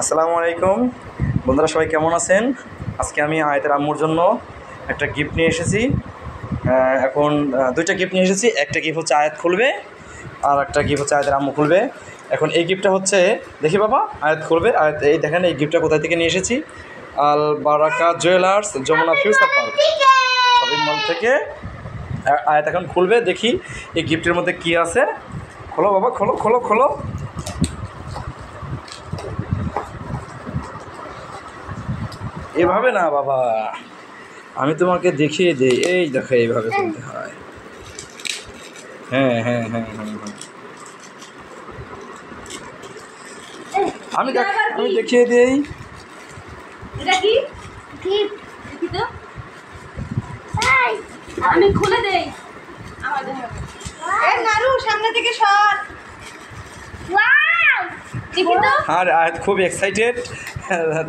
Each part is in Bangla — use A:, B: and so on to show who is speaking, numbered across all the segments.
A: আসসালামু আলাইকুম বন্ধুরা, সবাই কেমন আছেন? আজকে আমি আয়াতের আম্মুর জন্য একটা গিফট নিয়ে এসেছি। এখন দুইটা গিফট নিয়ে এসেছি। একটা গিফট হচ্ছে আয়াত খুলবে, আর একটা গিফট হচ্ছে আয়াতের আম্মু খুলবে। এখন এই গিফটটা হচ্ছে, দেখি বাবা, আয়াত খুলবে। আয়াত, এই দেখেন এই গিফটটা কোথায় থেকে নিয়ে এসেছি। Al Baraka jewellers, Jamuna future park shopping mall থেকে। আয়াত এখন খুলবে, দেখি এই গিফটের মধ্যে কী আছে। খোলো বাবা, খোলো খোলো খোলো। এভাবে না বাবা, আমি তোমাকে দেখিয়ে দিই। এই দেখো, এইভাবে খুলতে হয়। হ্যাঁ হ্যাঁ হ্যাঁ হ্যাঁ হ্যাঁ, আমি দেখিয়ে দিই।
B: আমি খুলে দেই। নারু সামনে থেকে সর।
A: আর আয়াত খুব এক্সাইটেড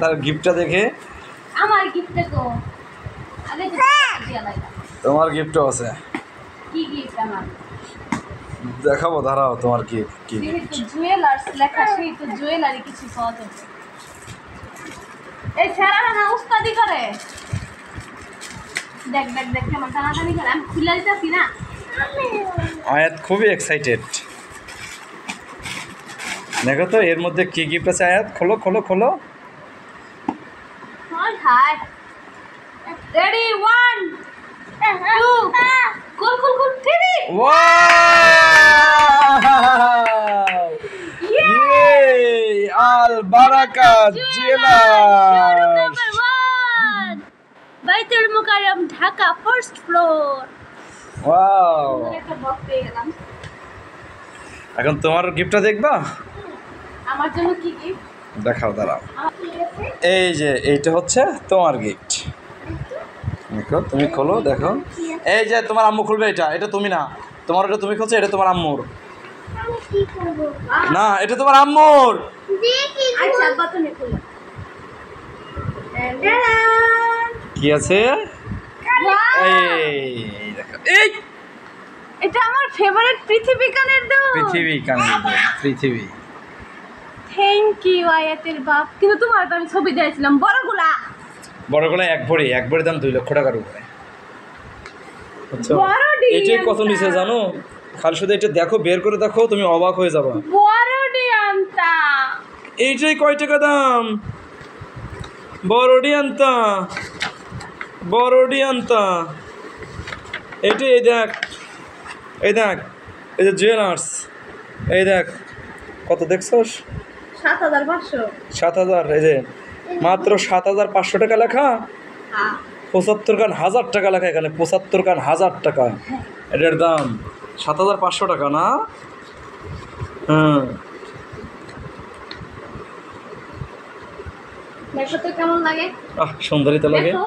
A: তার গিফটটা দেখে।
B: আমার গিফটটা তো আগে
A: তোমার গিফটও আছে।
B: কি গিফট আমার?
A: দেখাবো, দাঁড়াও। তোমার কি কি
B: যেহেতু জুয়েলার্স লেখা, সেই তো জুয়েলারি কিছু পাওয়া যাবে। এই ছেলেরা না উস্তাদি করে। দেখ দেখ দেখ কেমন টানাটানি করে। আমি খুলে দিতেছি না।
A: আয়াত খুবই এক্সাইটেড। দেখো তো এর মধ্যে কি গিফট আছে। আয়াত খোলো খোলো খোলো।
B: হাই হাই, রেডি 1 2 কুল কুল কুল 3।
A: ওয়াও! ইয়ে! আল বারাকা জুয়েলার্স।
B: বাইতুল Mukarram, Dhaka, first floor.
A: Wow!
B: একটা বক্স পেয়ে গেলাম।
A: এখন তোমার গিফটটা দেখবা?
B: আমার জন্য কি গিফট?
A: দেখাও, দাঁড়াও। এই যে এইটা হচ্ছে তোমার গিফট। দেখো, তুমি খোলো, দেখো। এই যে তোমার আম্মু খুলবে। এটা তুমি না, তোমার এটা তুমি খুলছো, এটা তোমার আম্মুর। না, এটা তোমার আম্মুর।
B: আচ্ছা বাতনে খুলো।
A: কি আছে? এই দেখো, এই
B: এটা আমার ফেভারিট পৃথিবী কানের দুল।
A: পৃথিবী কানের দুল, পৃথিবী।
B: থ্যাংক ইউ আয়াতের বাপ। কিন্তু তোমার তো আমি ছবি দিয়েছিলাম বড়গুলা।
A: বড়গুলো এক ভরি দাম 2 লক্ষ টাকার উপরে। আচ্ছা,
B: বড় ডিম
A: এটাই কত নিচে জানো? খালি শুধু এটা দেখো, বের করে দেখো, তুমি অবাক হয়ে যাবা।
B: বড় ডিয়ান্তা।
A: এইটাই কয় টাকা দাম? বড়ডিয়ান্তা, বড়ডিয়ান্তা। এইটাই, এই দেখ, এই দেখ, এই যে জুয়েলার্স। এই দেখ কত দেখছস?
B: 7500।
A: 7000। এই যে মাত্র 7500 টাকা লেখা। 75 খান 1000 টাকা লেখা এখানে। 75 খান 1000 টাকা এটার দাম। 7500 টাকা না? হ্যাঁ।
B: দেখো তো কেমন লাগে।
A: সুন্দরী তো লাগে।
B: দেখো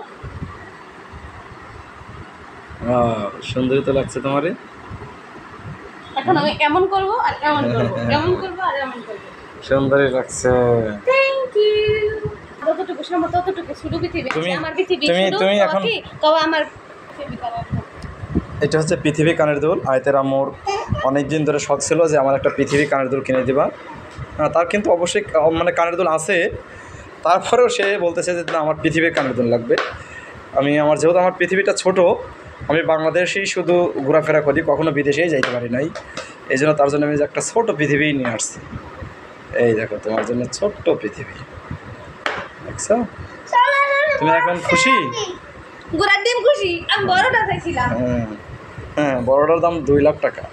A: সুন্দরী তো লাগছে তোমারে।
B: এখন আমি এমন করব আর এমন করব, এমন করব আর এমন করব।
A: সুন্দরী লাগছে।
B: Thank you. যতটুকু সম্ভব ততটুকু শুধু পৃথিবী আছে। আমার পৃথিবী শুধু
A: তুমি এখন
B: কি কও আমার পৃথিবী কানের দুল।
A: এটা হচ্ছে পৃথিবী কানের দুল। আয়তের আম্মুর অনেক দিন ধরে শখ ছিল যে আমার একটা পৃথিবী কানের দুল কিনে দিবা। তার কিন্তু অবশ্যই মানে কানের দুল আছে, তারপরেও সে বলতেছে যে না, আমার পৃথিবীর কানের দুল লাগবে। যেহেতু আমার পৃথিবীটা ছোট, আমি বাংলাদেশেই শুধু ঘোরাফেরা করি, কখনো বিদেশেই যাইতে পারি নাই। এই জন্য তার জন্য আমি যে একটা ছোট পৃথিবী নিয়ে আসছি। এই দেখো, তোমার জন্য ছোট্ট পৃথিবী। দেখছো? তুমি এখন খুশি?
B: গোড়ার ডিম খুশি। আমি বড়টা চাইছিলাম।
A: হ্যাঁ, বড়টার দাম 2 লাখ টাকা।